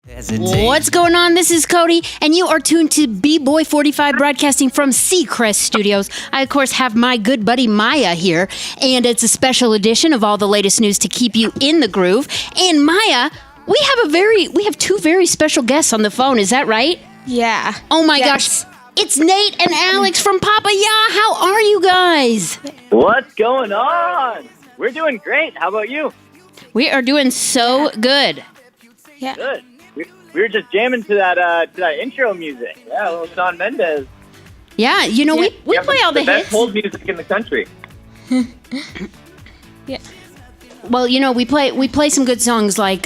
What's going on? This is Cody, and you are tuned to B-Boy 45 broadcasting from Seacrest Studios. I, of course, have my good buddy Maya here, and it's a special edition of all the latest news to keep you in the groove. And Maya, we have two very special guests on the phone. Is that right? Yeah. Oh my gosh. It's Nate and Alex from Papa Ya. How are you guys? What's going on? We're doing great. How about you? We are doing so good. Yeah. Good. We were just jamming to that intro music. Yeah, a little Shawn Mendes. Yeah, we play all the hits. Best hold music in the country. Yeah. Well, we play some good songs like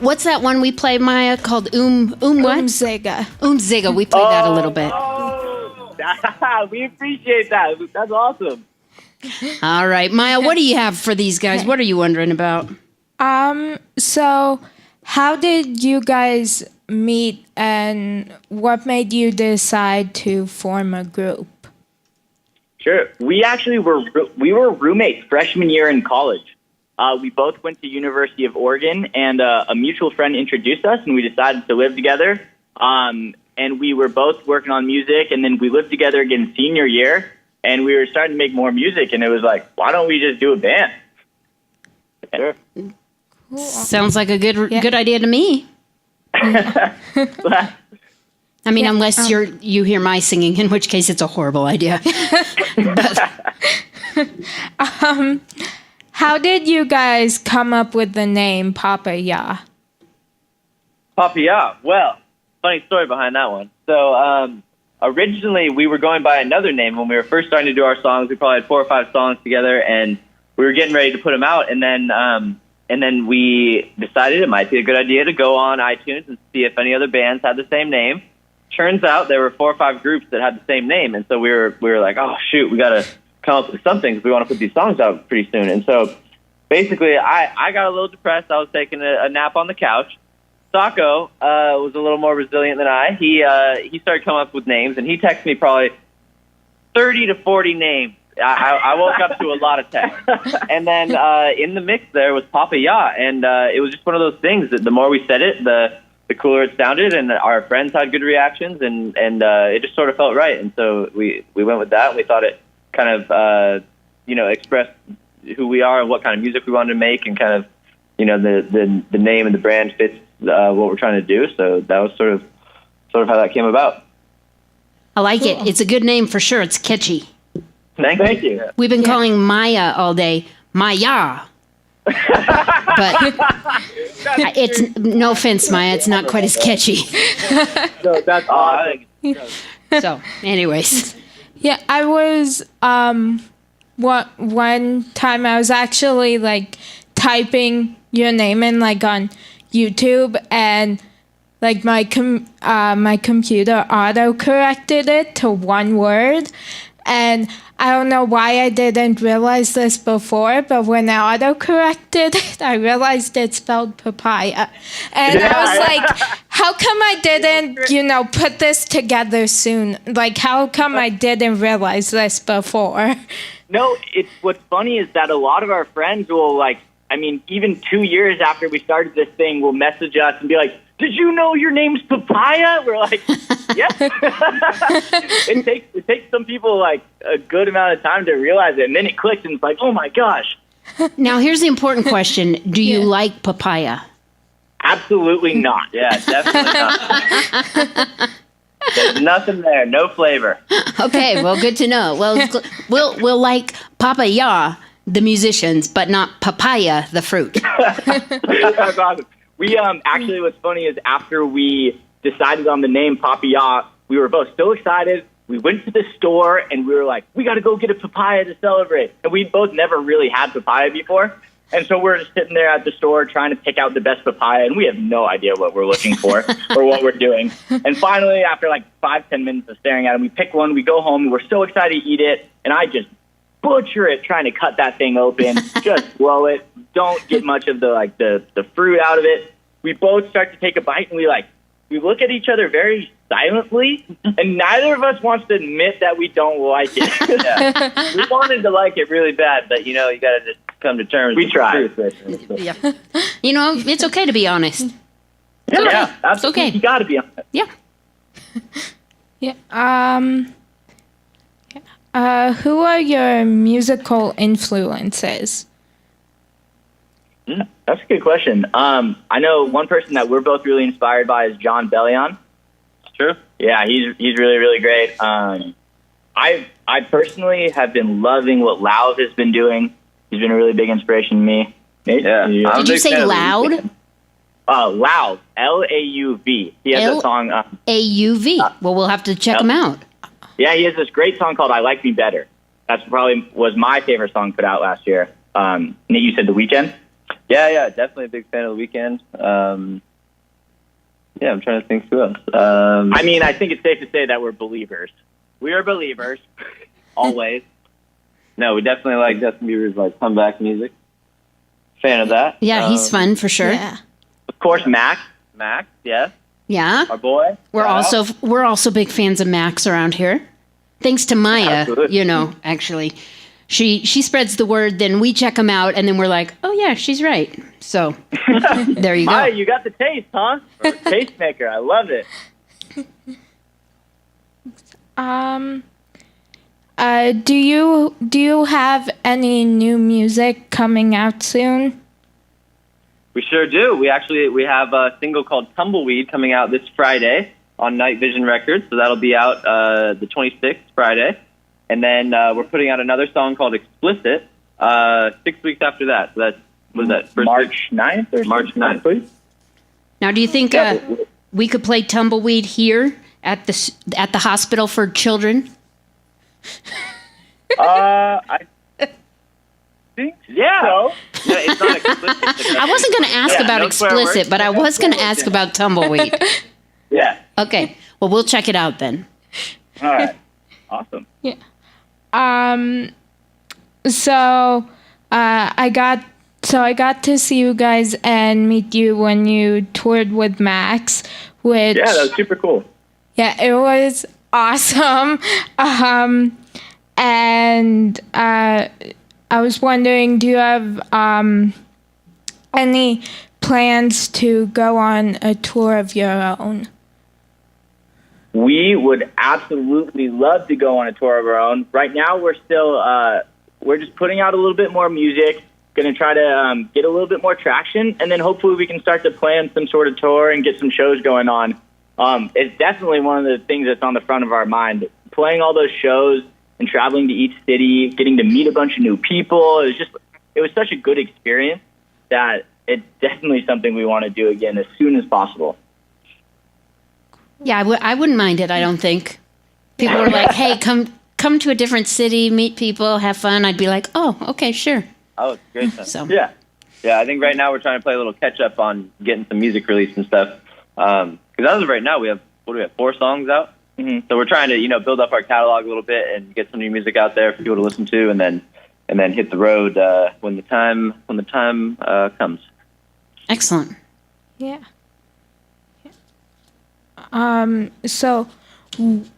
what's that one we play, Maya, called what? Ziga. Ziga. We played that a little bit. Oh, we appreciate that. That's awesome. All right, Maya, what do you have for these guys? What are you wondering about? So how did you guys meet, and what made you decide to form a group? Sure. We actually were roommates freshman year in college. We both went to University of Oregon, and a mutual friend introduced us, and we decided to live together. And we were both working on music, and then we lived together again senior year, and we were starting to make more music, and it was like, why don't we just do a band? Sure. Cool. Sounds like a good idea to me. I mean, unless you hear my singing, in which case it's a horrible idea. How did you guys come up with the name Papa Ya? Papa Ya. Well, funny story behind that one. So originally we were going by another name when we were first starting to do our songs. We probably had 4 or 5 songs together, and we were getting ready to put them out. And then we decided it might be a good idea to go on iTunes and see if any other bands had the same name. Turns out there were 4 or 5 groups that had the same name, and so we were like, oh shoot, we got to come up with something because we want to put these songs out pretty soon. And so basically, I got a little depressed. I was taking a nap on the couch. Sacco was a little more resilient than I. He started coming up with names, and he texted me probably 30 to 40 names. I woke up to a lot of texts. And then in the mix there was Papa Ya, and it was just one of those things that the more we said it, the cooler it sounded, and our friends had good reactions, and it just sort of felt right. And so we went with that, and we thought it kind of expressed who we are and what kind of music we wanted to make, and kind of the name and the brand fits what we're trying to do. So that was sort of how that came about. I like it. It's a good name for sure. It's catchy. Thank you. We've been calling Maya all day Maya. But it's no offense, Maya. It's not quite as catchy. No, that's awesome. So, anyways. Yeah, I was one time I was actually like typing your name in like on YouTube, and like my computer auto corrected it to one word, and I don't know why I didn't realize this before, but when I auto-corrected it, I realized it spelled papaya. And I was like, how come I didn't, put this together soon? Like, how come I didn't realize this before? No, what's funny is that a lot of our friends will, even 2 years after we started this thing, will message us and be like, did you know your name's Papaya? We're like, yes. It takes some people like a good amount of time to realize it, and then it clicks, and it's like, oh my gosh. Now, here's the important question. Do you like papaya? Absolutely not. Yeah, definitely not. There's nothing there, no flavor. Okay, well, good to know. Well, we'll like Papa Ya, the musicians, but not papaya, the fruit. That's awesome. We actually, what's funny is after we decided on the name Papa Ya, we were both so excited. We went to the store and we were like, we got to go get a papaya to celebrate. And we both never really had papaya before. And so we're just sitting there at the store trying to pick out the best papaya, and we have no idea what we're looking for or what we're doing. And finally, after like 5-10 minutes of staring at it, we pick one, we go home, and we're so excited to eat it. And I just butcher it trying to cut that thing open, just blow it, don't get much of the fruit out of it. We both start to take a bite, and we look at each other very silently, and neither of us wants to admit that we don't like it. Yeah. We wanted to like it really bad, but you got to just come to terms with try. the truth. Yeah. It's okay to be honest. Yeah, absolutely. Okay. You got to be on it. Yeah. Yeah. Who are your musical influences? That's a good question. I know one person that we're both really inspired by is John Bellion. True. Yeah, he's really, really great. I personally have been loving what Lauv has been doing. He's been a really big inspiration to me. Nate, Yeah. you- I'm a Did you big say fan of the loud? Weeknd. Lauv, Lauv. He has a song. AUV. Well, we'll have to check them out. Yeah, he has this great song called "I Like Me Better." That's probably was my favorite song put out last year. Nate, you said The Weeknd. Yeah, definitely a big fan of the Weeknd. Yeah, I'm trying to think who else. I mean, I think it's safe to say that we're believers. We are believers, always. No, we definitely like Justin Bieber's like comeback music. Fan of that. Yeah, he's fun for sure. Yeah. Of course, Max. Max, yes, Yeah. our boy. We're Shout out. also big fans of Max around here. Thanks to Maya, Absolutely. actually. She spreads the word, then we check them out, and then we're like, oh yeah, she's right. So there you Maya, go. you got the taste, huh? Tastemaker. I love it. Do you have any new music coming out soon? We sure do. We have a single called Tumbleweed coming out this Friday on Night Vision Records, so that'll be out the 26th Friday. And then we're putting out another song called Explicit 6 weeks after that. So that's was that first March 9th or March something? 9th, please. Now, do you think we could play Tumbleweed here at the hospital for children? I think so. Yeah, it's not explicit. I wasn't going to ask Yeah, about no swear words. explicit, but I was going to ask about Tumbleweed. Yeah. Okay, well, we'll check it out then. All right. Awesome. So I got to see you guys and meet you when you toured with Max, which Yeah, that was super cool. yeah, it was awesome. And I was wondering, do you have any plans to go on a tour of your own? We would absolutely love to go on a tour of our own. Right now, we're still we're just putting out a little bit more music. Going to try to get a little bit more traction, and then hopefully we can start to plan some sort of tour and get some shows going on. It's definitely one of the things that's on the front of our mind. Playing all those shows and traveling to each city, getting to meet a bunch of new people. It was such a good experience that it's definitely something we want to do again as soon as possible. Yeah, I wouldn't mind it, I don't think. People were like, hey, come to a different city, meet people, have fun. I'd be like, oh, okay, sure. Oh, it's great. So Yeah. Yeah, I think right now we're trying to play a little catch up on getting some music released and stuff. Because as of right now, we have 4 songs out. Mm-hmm. So we're trying to build up our catalog a little bit and get some new music out there for people to listen to, and then hit the road when the time comes. excellent. Yeah. So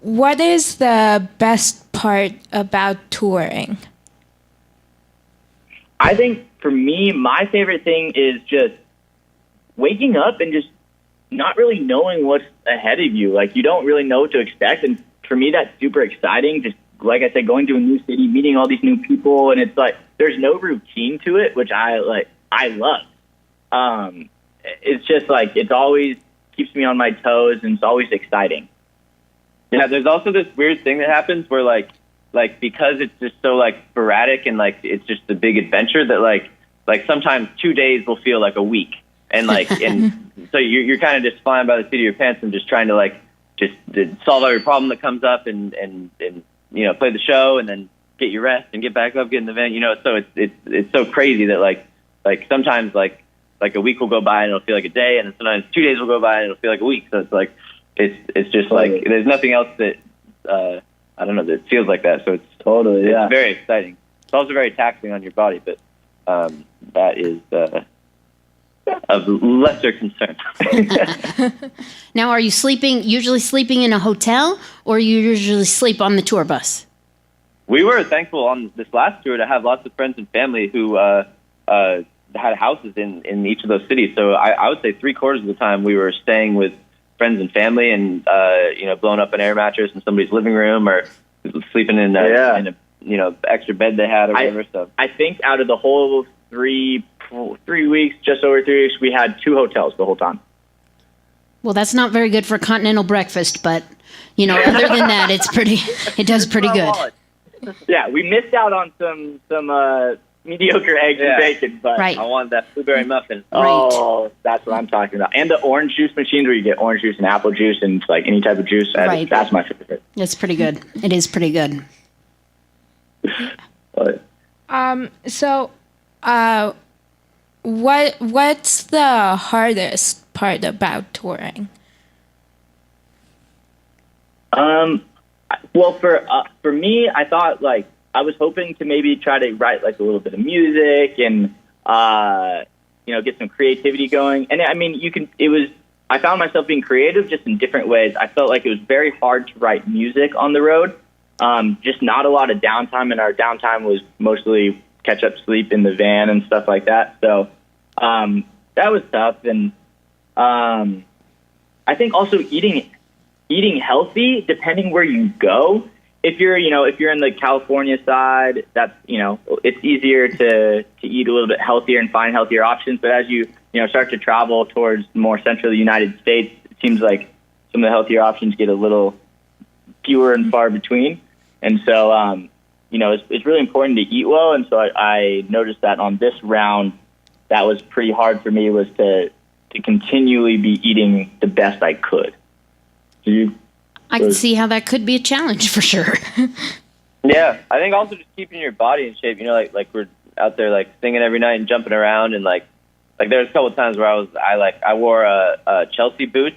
what is the best part about touring? I think for me, my favorite thing is just waking up and just not really knowing what's ahead of you. Like, you don't really know what to expect. And for me, that's super exciting. Just like I said, going to a new city, meeting all these new people. And it's like, there's no routine to it, which I love. It's just like, it's always keeps me on my toes, and it's always exciting. Yeah, there's also this weird thing that happens where like because it's just so like sporadic and like it's just a big adventure that like sometimes 2 days will feel like a week, and like and so you're kind of just flying by the seat of your pants and just trying to like just solve every problem that comes up and play the show and then get your rest and get back up, get in the van. So it's so crazy that like sometimes like a week will go by and it'll feel like a day, and then sometimes 2 days will go by and it'll feel like a week. So it's like it's just like there's nothing else that I don't know that feels like that. So it's it's very exciting. It's also very taxing on your body, but that is of lesser concern. Now, are you usually sleeping in a hotel, or you usually sleep on the tour bus? had houses in each of those cities. So I would say 3/4 of the time we were staying with friends and family, and blowing up an air mattress in somebody's living room, or sleeping in a extra bed they had or whatever. So I think out of the whole 3 weeks, just over 3 weeks, we had 2 hotels the whole time. Well, that's not very good for continental breakfast, but other than that, it does pretty good. Yeah, we missed out on some mediocre eggs and bacon, but right. I wanted that blueberry muffin. Oh, that's what I'm talking about. And the orange juice machines where you get orange juice and apple juice and like any type of juice. Right. That's my favorite. It's pretty good. It is pretty good. So, what's the hardest part about touring? Well, for me, I thought like I was hoping to maybe try to write like a little bit of music and get some creativity going. And I mean, I found myself being creative just in different ways. I felt like it was very hard to write music on the road. Just not a lot of downtime, and our downtime was mostly catch up sleep in the van and stuff like that. So that was tough. And I think also eating healthy, depending where you go. If you're in the California side, that's it's easier to eat a little bit healthier and find healthier options. But as you start to travel towards more central United States, it seems like some of the healthier options get a little fewer and far between. And so it's really important to eat well. And so I noticed that on this round, that was pretty hard for me, was to continually be eating the best I could. I can see how that could be a challenge for sure. Yeah, I think also just keeping your body in shape. Like we're out there like singing every night and jumping around, and like there's a couple of times where I wore a Chelsea boots,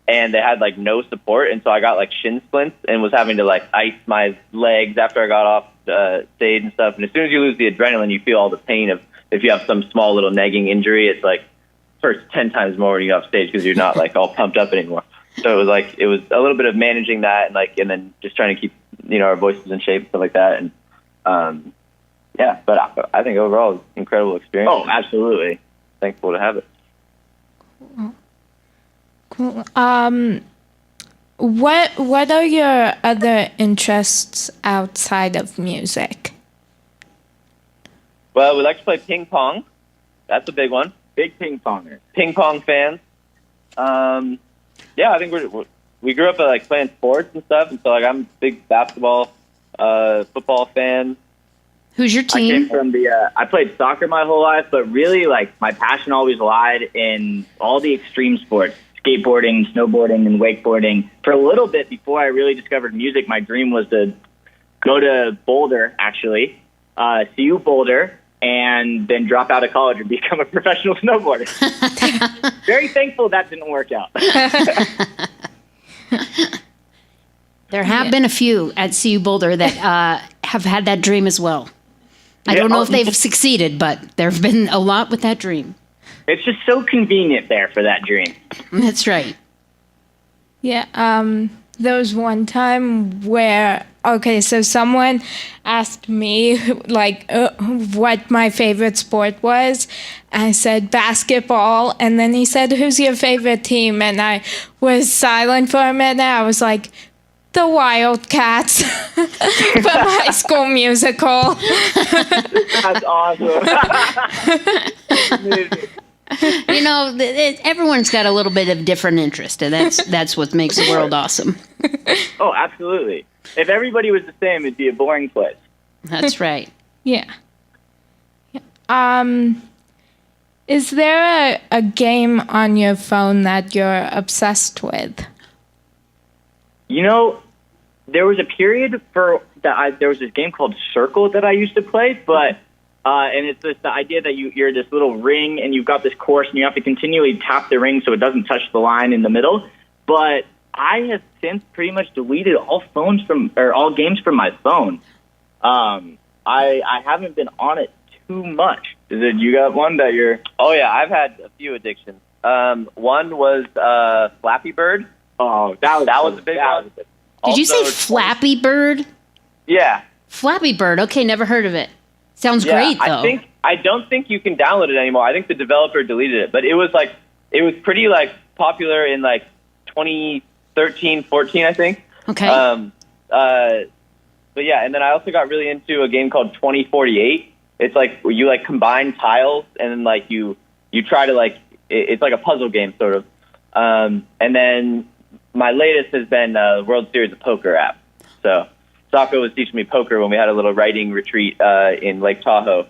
and they had like no support, and so I got like shin splints and was having to like ice my legs after I got off stage and stuff. And as soon as you lose the adrenaline, you feel all the pain of if you have some small little nagging injury. It's like hurts 10 times more when you go off stage because you're not like all pumped up anymore. So it was a little bit of managing that and then just trying to keep our voices in shape and stuff like that. And but I think overall it's an incredible experience. Oh, absolutely. Thankful to have it. Cool. What are your other interests outside of music? Well, we like to play ping pong. That's a big one. Big ping ponger. Ping pong fans. I think we grew up like playing sports and stuff, and so like I'm a big basketball, football fan. Who's your team? I came from I played soccer my whole life, but really like my passion always lied in all the extreme sports, skateboarding, snowboarding, and wakeboarding. For a little bit before I really discovered music, my dream was to go to Boulder, actually, CU Boulder, and then drop out of college and become a professional snowboarder. Very thankful that didn't work out. There have been a few at CU Boulder that have had that dream as well. I don't know if they've succeeded, but there have been a lot with that dream. It's just so convenient there for that dream. That's right. Yeah, there was one time where, so someone asked me, what my favorite sport was. I said basketball, and then he said, who's your favorite team? And I was silent for a minute. I was like, the Wildcats from High School Musical. That's awesome. Everyone's got a little bit of different interest, and that's what makes the world awesome. Oh, absolutely. If everybody was the same, it'd be a boring place. That's right. Yeah. Is there a game on your phone that you're obsessed with? There was a period there was this game called Circle that I used to play, but and it's the idea that you're this little ring and you've got this course and you have to continually tap the ring so it doesn't touch the line in the middle. But I have since pretty much deleted all games from my phone. I haven't been on it too much. You got one that you're? Oh yeah, I've had a few addictions. One was Flappy Bird. Oh, that was a big one. Did you say Flappy Bird? Yeah. Flappy Bird. Okay, never heard of it. Sounds great, though. I don't think you can download it anymore. I think the developer deleted it, but it was pretty like popular in like 2013, 14, I think. Okay. But yeah, and then I also got really into a game called 2048. It's like where you like combine tiles and then like you try to like it's like a puzzle game sort of. And then my latest has been the World Series of Poker app. So Sako was teaching me poker when we had a little writing retreat in Lake Tahoe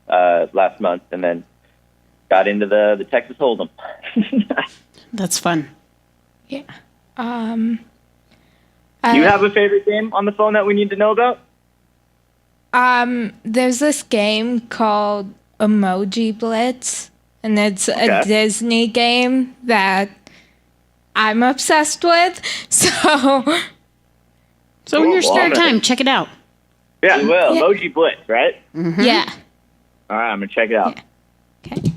last month, and then got into the Texas Hold'em. That's fun. Yeah. Do you have a favorite game on the phone that we need to know about? There's this game called Emoji Blitz, and it's a Disney game that I'm obsessed with. So in your spare time, check it out. Yeah, we will. Yeah. Emoji Blitz, right? Mm-hmm. Yeah. All right, I'm going to check it out. Yeah. Okay.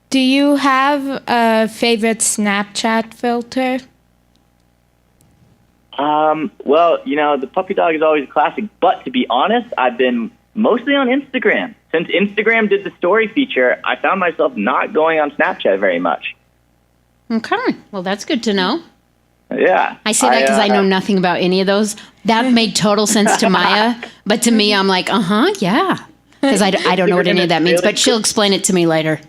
Do you have a favorite Snapchat filter? Well, the puppy dog is always a classic, but to be honest, I've been mostly on Instagram. Since Instagram did the story feature, I found myself not going on Snapchat very much. Okay. Well, that's good to know. Yeah. I say that because I know nothing about any of those. That made total sense to Maya, but to me, I'm like, yeah. Because I don't know what any of that means, but she'll explain it to me later.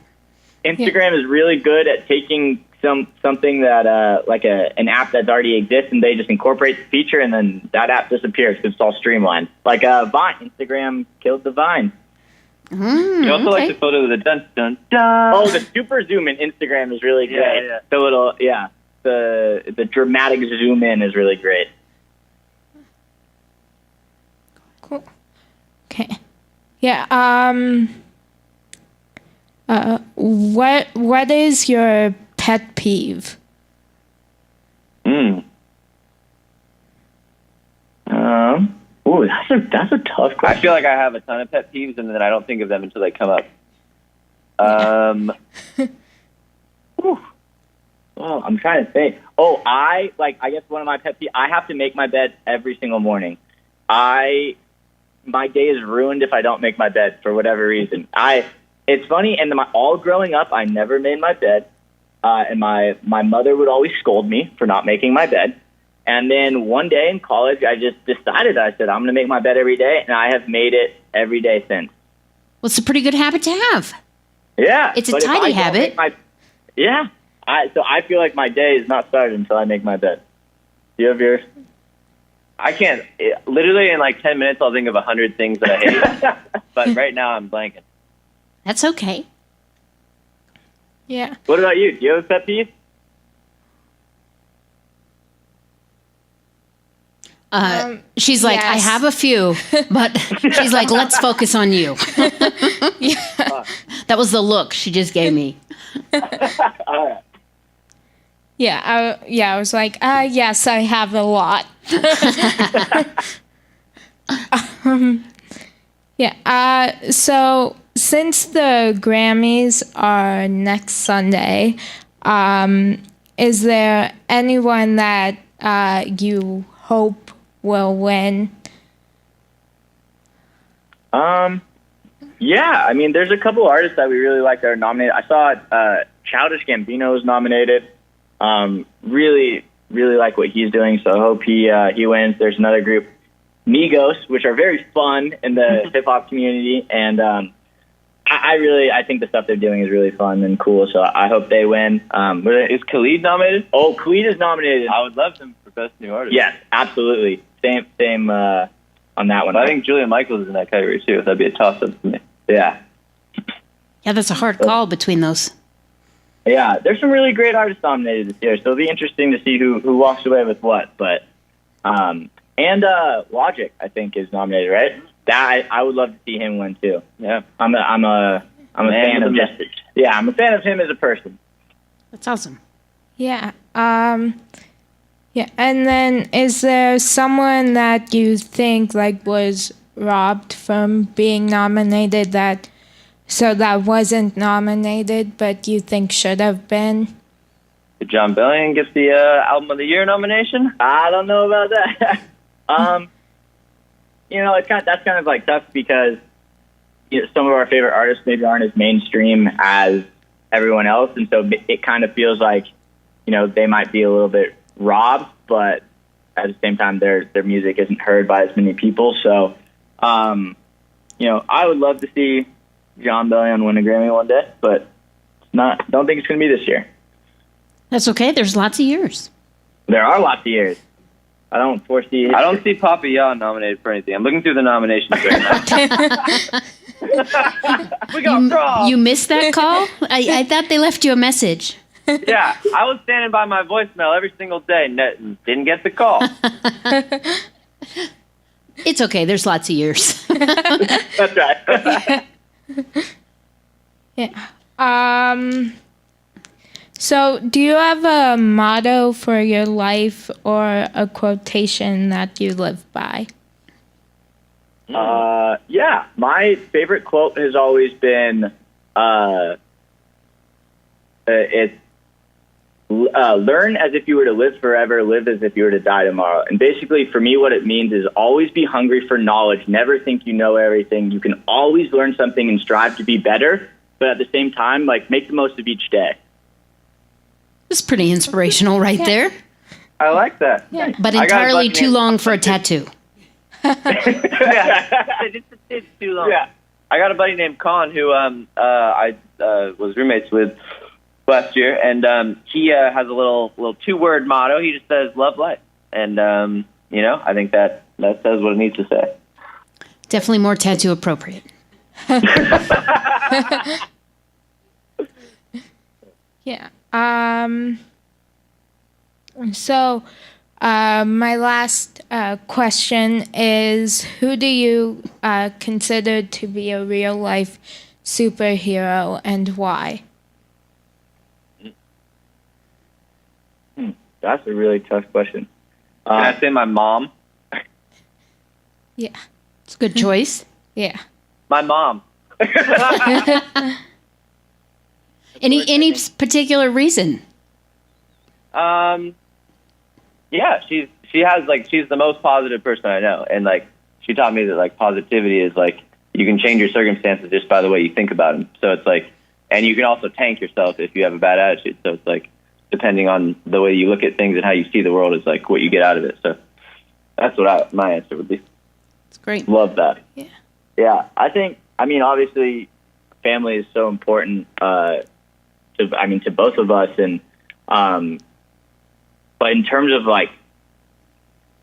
Instagram is really good at taking something that like an app that already exists, and they just incorporate the feature, and then that app disappears because it's all streamlined. Like Vine, Instagram killed the Vine. You also like the photo of the dun dun dun. Oh, the super zoom in Instagram is really great. Yeah. The little the dramatic zoom in is really great. Cool. Okay. Yeah. What is your pet peeve? Ooh, that's a tough question. I feel like I have a ton of pet peeves, and then I don't think of them until they come up. Oh, I'm trying to think. Oh, I guess one of my pet peeves, I have to make my bed every single morning. My day is ruined if I don't make my bed for whatever reason. It's funny, and all growing up, I never made my bed. And my mother would always scold me for not making my bed. And then one day in college, I just decided, I said, I'm going to make my bed every day, and I have made it every day since. Well, it's a pretty good habit to have. Yeah. It's a but if tidy I don't habit. make so I feel like my day is not started until I make my bed. Do you have yours? I can't. Literally in like 10 minutes, I'll think of 100 things that I hate. But right now, I'm blanking. That's okay. Yeah. What about you? Do you have a pet peeve? She's like, yes. I have a few, but she's like, let's focus on you. That was the look she just gave me. Yeah. I was like, yes, I have a lot. Yeah. So since the Grammys are next Sunday, is there anyone that you hope will win? Yeah, I mean, there's a couple artists that we really like that are nominated. I saw Childish Gambino is nominated. Really, really like what he's doing, so I hope he wins. There's another group, Migos, which are very fun in the hip hop community, and I think the stuff they're doing is really fun and cool. So I hope they win. Is Khalid nominated? Oh, Khalid is nominated. I would love him for Best New Artist. Yes, absolutely. Same on that one. But I think Julia Michaels is in that category too. That'd be a toss-up for me. Yeah. Yeah, that's a hard call between those. Yeah, there's some really great artists nominated this year, so it'll be interesting to see who walks away with what. But and Logic, I think, is nominated, right? That I would love to see him win too. Yeah, I'm a fan of just. Yeah, I'm a fan of him as a person. That's awesome. Yeah. Yeah. And then is there someone that you think like was robbed from being nominated that wasn't nominated but you think should have been? Did John Bellion get the Album of the Year nomination? I don't know about that. That's kind of like tough because some of our favorite artists maybe aren't as mainstream as everyone else, and so it kind of feels like, they might be a little bit robbed, but at the same time, their music isn't heard by as many people. So, I would love to see Jon Bellion win a Grammy one day, but don't think it's going to be this year. That's okay. There's lots of years. There are lots of years. I don't foresee history. I don't see Papa Ya nominated for anything. I'm looking through the nominations right now. We got fraud. You missed that call? I thought they left you a message. Yeah, I was standing by my voicemail every single day and didn't get the call. It's okay. There's lots of years. That's right. Yeah. So, do you have a motto for your life or a quotation that you live by? Yeah, my favorite quote has always been, it's learn as if you were to live forever, live as if you were to die tomorrow. And basically, for me, what it means is always be hungry for knowledge. Never think you know everything. You can always learn something and strive to be better, but at the same time, make the most of each day. It's pretty inspirational right there, I like that. Yeah. but I got a entirely buddy too named- long for a tattoo. Yeah, it's too long. Yeah. I got a buddy named Con who I was roommates with last year, and he has a little 2-word motto. He just says "love life," and I think that says what it needs to say. Definitely more tattoo appropriate. Yeah. So, my last question is, who do you consider to be a real-life superhero and why? That's a really tough question. Can I say my mom? Yeah. It's a good choice. Yeah. My mom. Any particular reason? Yeah, she's the most positive person I know, and she taught me that positivity is you can change your circumstances just by the way you think about them. So it's and you can also tank yourself if you have a bad attitude. So it's depending on the way you look at things and how you see the world is what you get out of it. So that's what my answer would be. It's great. Love that. Yeah. Yeah, obviously, family is so important to both of us, and but in terms of I'm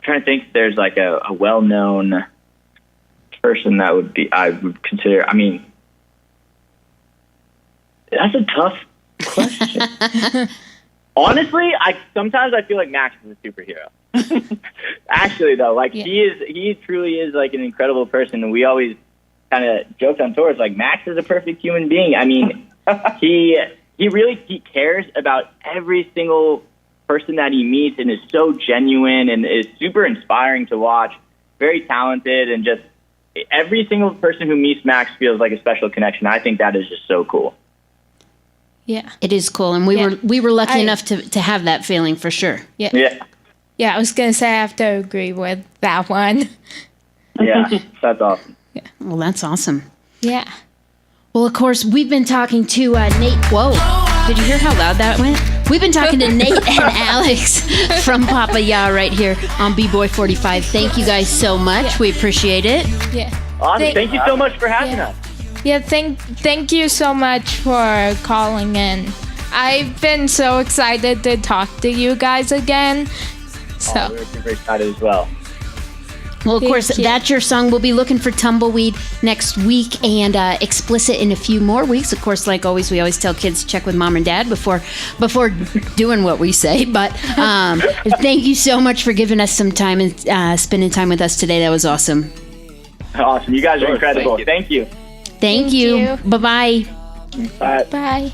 trying to think if there's a well-known person that I would consider. That's a tough question. Honestly, sometimes I feel like Max is a superhero. Actually, though, he truly is an incredible person, and we always kind of joked on tours Max is a perfect human being. He really cares about every single person that he meets, and is so genuine and is super inspiring to watch. Very talented, and just every single person who meets Max feels like a special connection. I think that is just so cool. Yeah. It is cool, and we were lucky enough to have that feeling for sure. Yeah. Yeah. Yeah, I was going to say I have to agree with that one. Yeah, that's awesome. Well, that's awesome. Yeah. Well, of course, we've been talking to Nate. Whoa. Did you hear how loud that went? We've been talking to Nate and Alex from Papa Ya right here on B-Boy 45. Thank you guys so much. Yeah. We appreciate it. Yeah. Awesome. Thank you so much for having us. Yeah, thank you so much for calling in. I've been so excited to talk to you guys again. So We're super excited as well. Well, of Thank course, you. that's your song. We'll be looking for Tumbleweed next week and Explicit in a few more weeks. Of course, like always, we always tell kids to check with mom and dad before doing what we say. But thank you so much for giving us some time and spending time with us today. That was awesome. Awesome. You guys are incredible. Thank you. Thank you. you. Bye-bye. Bye. bye.